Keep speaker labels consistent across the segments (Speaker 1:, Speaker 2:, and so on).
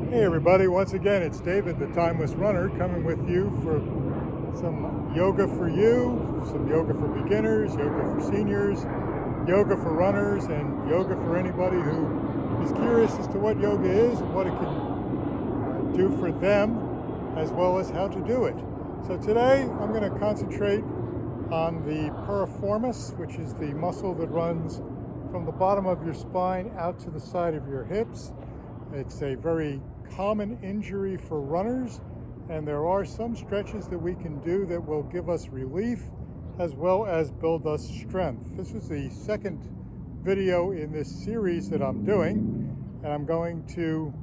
Speaker 1: Hey everybody, once again it's David, the Timeless Runner, coming with you for some yoga for you, some yoga for beginners, yoga for seniors, yoga for runners, and yoga for anybody who is curious as to what yoga is and what it can do for them, as well as how to do it. So today I'm going to concentrate on the piriformis, which is the muscle that runs from the bottom of your spine out to the side of your hips. It's a very common injury for runners, and there are some stretches that we can do that will give us relief as well as build us strength. This is the second video in this series that I'm doing, and I'm going to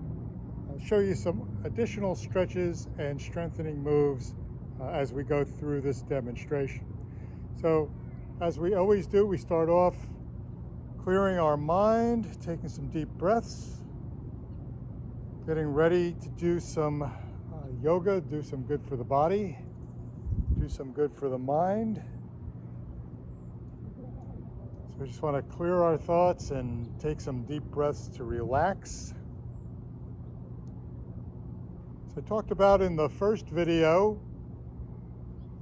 Speaker 1: show you some additional stretches and strengthening moves as we go through this demonstration. So, as we always do, we start off clearing our mind, taking some deep breaths, getting ready to do some yoga, do some good for the body, do some good for the mind. So we just want to clear our thoughts and take some deep breaths to relax. So I talked about in the first video,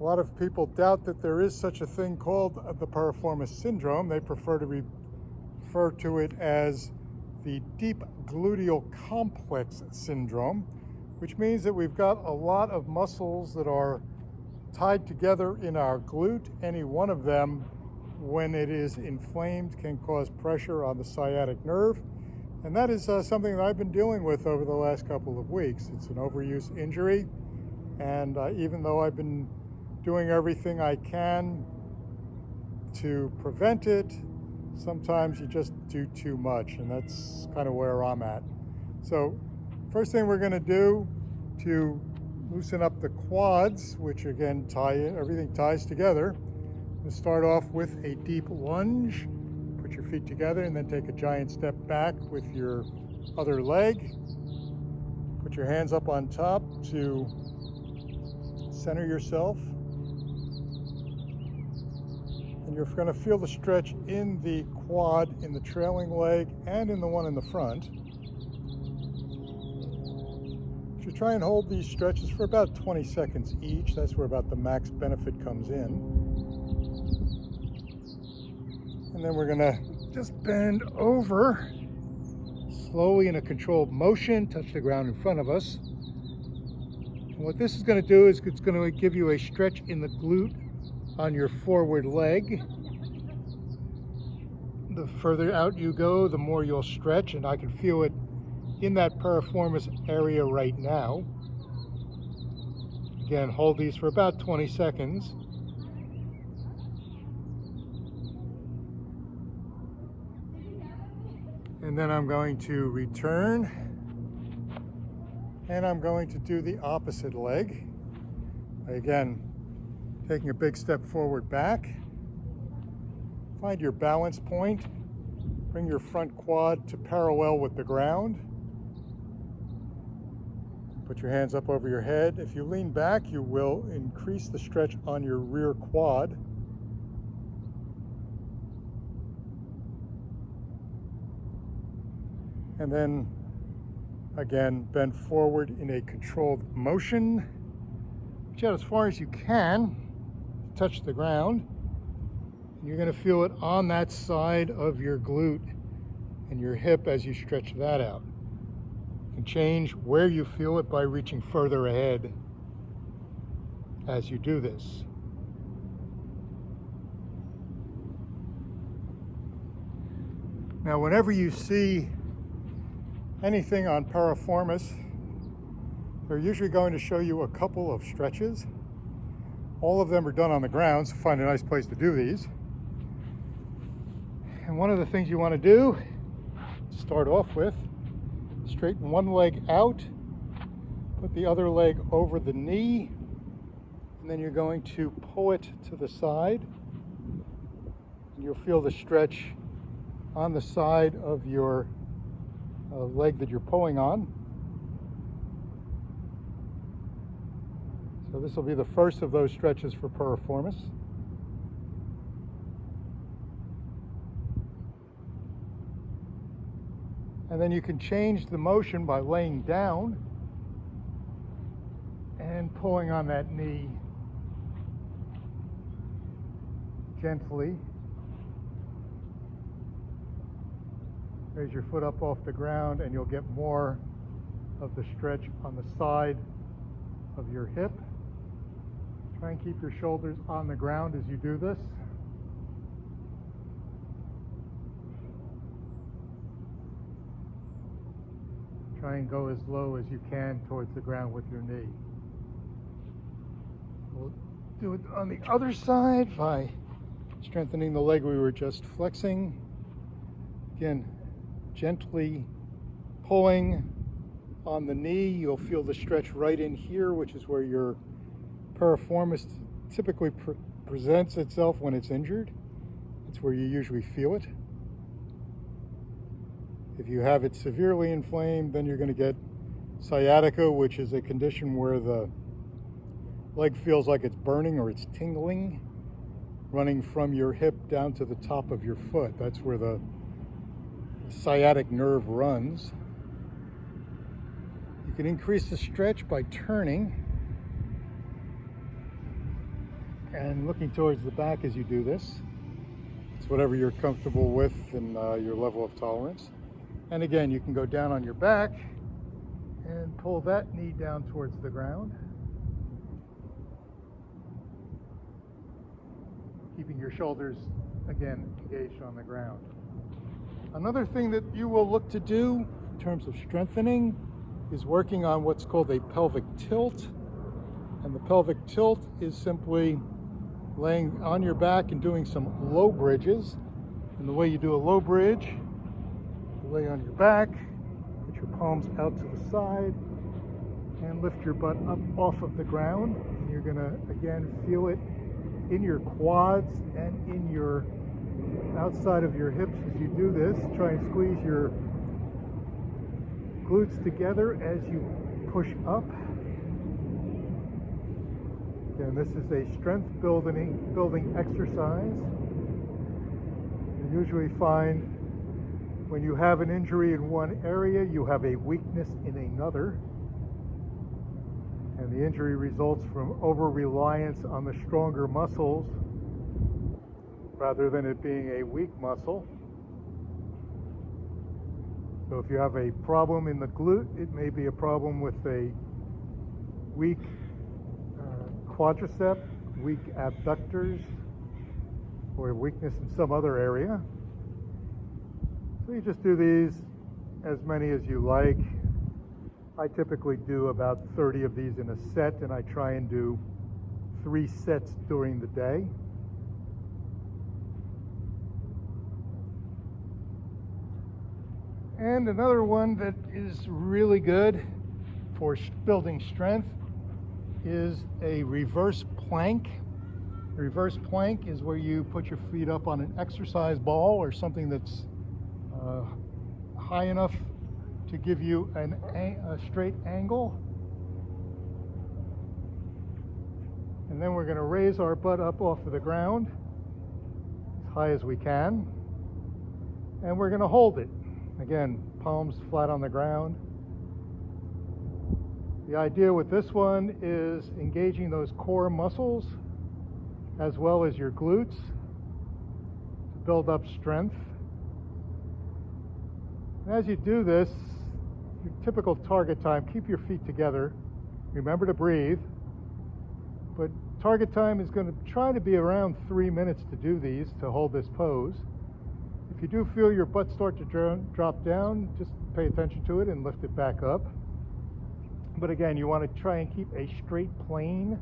Speaker 1: a lot of people doubt that there is such a thing called the piriformis syndrome. They prefer to refer to it as the deep gluteal complex syndrome, which means that we've got a lot of muscles that are tied together in our glute. Any one of them, when it is inflamed, can cause pressure on the sciatic nerve. And that is something that I've been dealing with over the last couple of weeks. It's an overuse injury. And even though I've been doing everything I can to prevent it, sometimes you just do too much, and that's kind of where I'm at. So first thing we're going to do to loosen up the quads, which again everything ties together, we'll start off with a deep lunge. Put your feet together and then take a giant step back with your other leg. Put your hands up on top to center yourself. And you're going to feel the stretch in the quad, in the trailing leg, and in the one in the front. If you try and hold these stretches for about 20 seconds each, that's where about the max benefit comes in. And then we're going to just bend over, slowly in a controlled motion, touch the ground in front of us. And what this is going to do is it's going to give you a stretch in the glute on your forward leg. The further out you go, the more you'll stretch, and I can feel it in that piriformis area right now. Again, hold these for about 20 seconds. And then I'm going to return, and I'm going to do the opposite leg. Again, taking a big step forward back. Find your balance point. Bring your front quad to parallel with the ground. Put your hands up over your head. If you lean back, you will increase the stretch on your rear quad. And then, again, bend forward in a controlled motion. Reach out as far as you can. Touch the ground, and you're going to feel it on that side of your glute and your hip as you stretch that out. You can change where you feel it by reaching further ahead as you do this. Now, whenever you see anything on piriformis, they're usually going to show you a couple of stretches. All of them are done on the ground, so find a nice place to do these. And one of the things you want to do, start off with, straighten one leg out, put the other leg over the knee, and then you're going to pull it to the side. And you'll feel the stretch on the side of your leg that you're pulling on. So this will be the first of those stretches for piriformis. And then you can change the motion by laying down and pulling on that knee gently. Raise your foot up off the ground and you'll get more of the stretch on the side of your hip. Try and keep your shoulders on the ground as you do this. Try and go as low as you can towards the ground with your knee. We'll do it on the other side by strengthening the leg we were just flexing. Again, gently pulling on the knee. You'll feel the stretch right in here, which is where your piriformis typically presents itself when it's injured. It's where you usually feel it. If you have it severely inflamed, then you're going to get sciatica, which is a condition where the leg feels like it's burning or it's tingling, running from your hip down to the top of your foot. That's where the sciatic nerve runs. You can increase the stretch by turning and looking towards the back as you do this. It's whatever you're comfortable with and your level of tolerance. And again, you can go down on your back and pull that knee down towards the ground, keeping your shoulders, again, engaged on the ground. Another thing that you will look to do in terms of strengthening is working on what's called a pelvic tilt. And the pelvic tilt is simply laying on your back and doing some low bridges. And the way you do a low bridge, lay on your back, put your palms out to the side, and lift your butt up off of the ground. And you're going to, again, feel it in your quads and in your outside of your hips as you do this. Try and squeeze your glutes together as you push up. Again, this is a strength building exercise. You usually find when you have an injury in one area, you have a weakness in another. And the injury results from over-reliance on the stronger muscles rather than it being a weak muscle. So if you have a problem in the glute, it may be a problem with a weak quadricep, weak abductors, or a weakness in some other area. So you just do these as many as you like. I typically do about 30 of these in a set, and I try and do 3 sets during the day. And another one that is really good for building strength is a reverse plank. A reverse plank is where you put your feet up on an exercise ball or something that's high enough to give you a straight angle. And then we're going to raise our butt up off of the ground as high as we can. And we're going to hold it. Again, palms flat on the ground. The idea with this one is engaging those core muscles as well as your glutes to build up strength. As you do this, your typical target time, keep your feet together. Remember to breathe. But target time is going to try to be around 3 minutes to do these, to hold this pose. If you do feel your butt start to drop down, just pay attention to it and lift it back up. But again, you want to try and keep a straight plane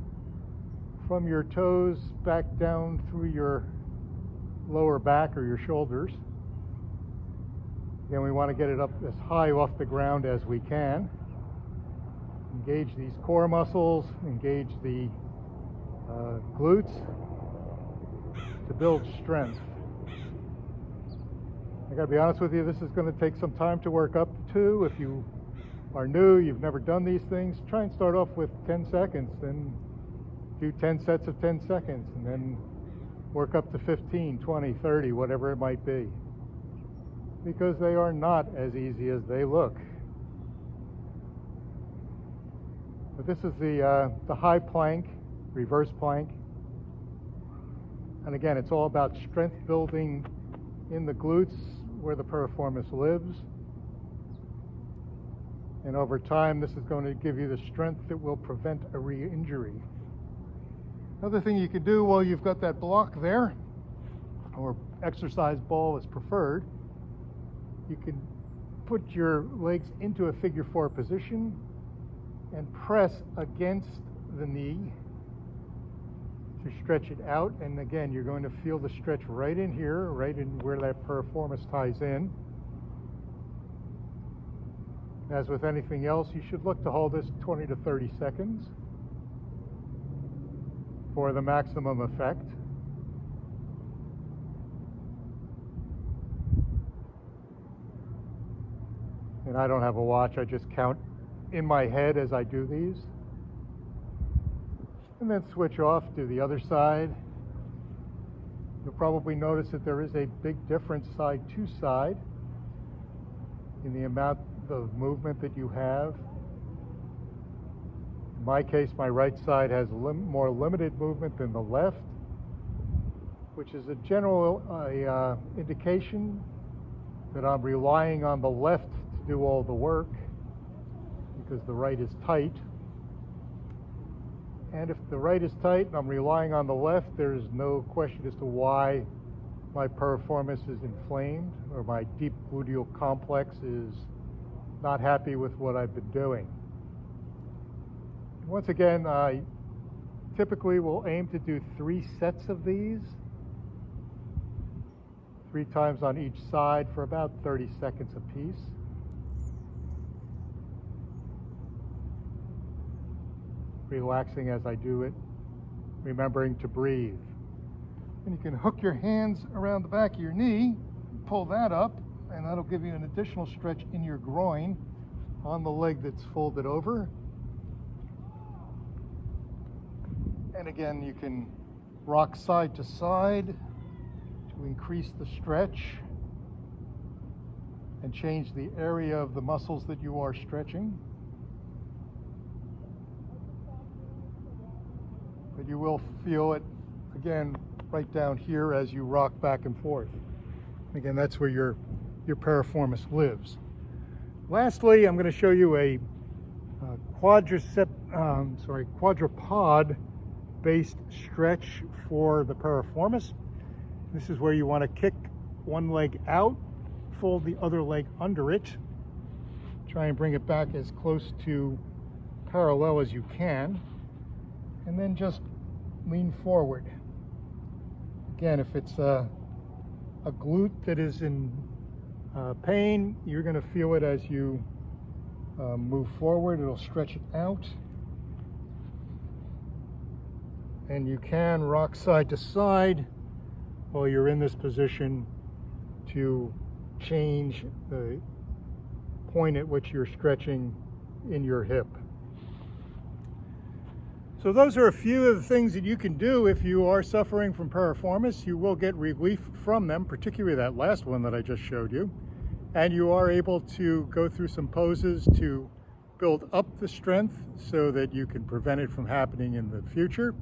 Speaker 1: from your toes back down through your lower back or your shoulders. Again, we want to get it up as high off the ground as we can. Engage these core muscles, engage the glutes to build strength. I gotta be honest with you, this is going to take some time to work up to. If you are new, you've never done these things, try and start off with 10 seconds, then do 10 sets of 10 seconds, and then work up to 15, 20, 30, whatever it might be. because they are not as easy as they look. But this is the high plank, reverse plank. And again, it's all about strength building in the glutes where the piriformis lives. And over time, this is going to give you the strength that will prevent a re-injury. Another thing you can do while you've got that block there, or exercise ball is preferred, you can put your legs into a figure 4 position and press against the knee to stretch it out. And again, you're going to feel the stretch right in here, right in where that piriformis ties in. As with anything else, you should look to hold this 20 to 30 seconds for the maximum effect. And I don't have a watch, I just count in my head as I do these. And then switch off to the other side. You'll probably notice that there is a big difference side to side in the amount of movement that you have. In my case, my right side has more limited movement than the left, which is a general indication that I'm relying on the left to do all the work because the right is tight. And if the right is tight and I'm relying on the left, there's no question as to why my piriformis is inflamed or my deep gluteal complex is not happy with what I've been doing. Once again, I typically will aim to do 3 sets of these, 3 times on each side for about 30 seconds apiece. Relaxing as I do it, remembering to breathe. And you can hook your hands around the back of your knee, pull that up, and that'll give you an additional stretch in your groin on the leg that's folded over. And again, you can rock side to side to increase the stretch and change the area of the muscles that you are stretching. But you will feel it, again, right down here as you rock back and forth. Again, that's where your piriformis lives. Lastly, I'm going to show you a quadrupod-based stretch for the piriformis. This is where you want to kick one leg out, fold the other leg under it, try and bring it back as close to parallel as you can, and then just lean forward. Again, if it's a glute that is in pain, you're going to feel it as you move forward. It'll stretch it out. And you can rock side to side while you're in this position to change the point at which you're stretching in your hip. So those are a few of the things that you can do if you are suffering from piriformis. You will get relief from them, particularly that last one that I just showed you. And you are able to go through some poses to build up the strength so that you can prevent it from happening in the future.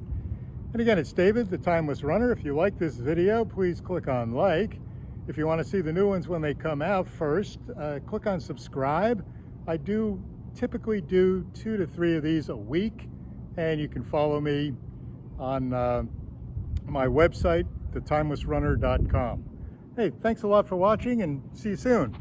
Speaker 1: And again, it's David, the Timeless Runner. If you like this video, please click on like. If you want to see the new ones when they come out first, click on subscribe. I do typically do 2 to 3 of these a week. And you can follow me on my website, thetimelessrunner.com. Hey, thanks a lot for watching and see you soon.